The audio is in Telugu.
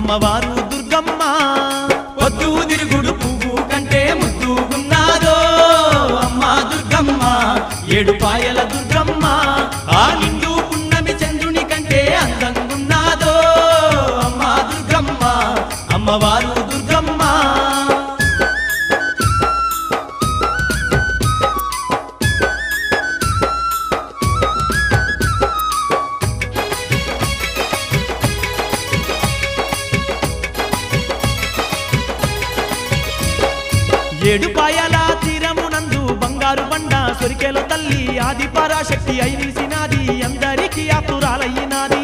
అమ్మవారు దుర్గమ్మ పొద్దు తిరుగుడు పువ్వు కంటే ముద్దుగున్నాదో అమ్మ దుర్గమ్మ ఏడుపాయల దుర్గమ్మ ఆ నిండు పున్నమి చంద్రుని కంటే అందంగున్నాదో అమ్మ దుర్గమ్మ అమ్మవారు దుర్గమ్మ ఏడుపాయల తీరమునందు బంగారు బండ సొరికెలో తల్లి ఆది పరాశక్తి అయి నిలిసినాది అందరికీ ఆతురాలయ్యినాది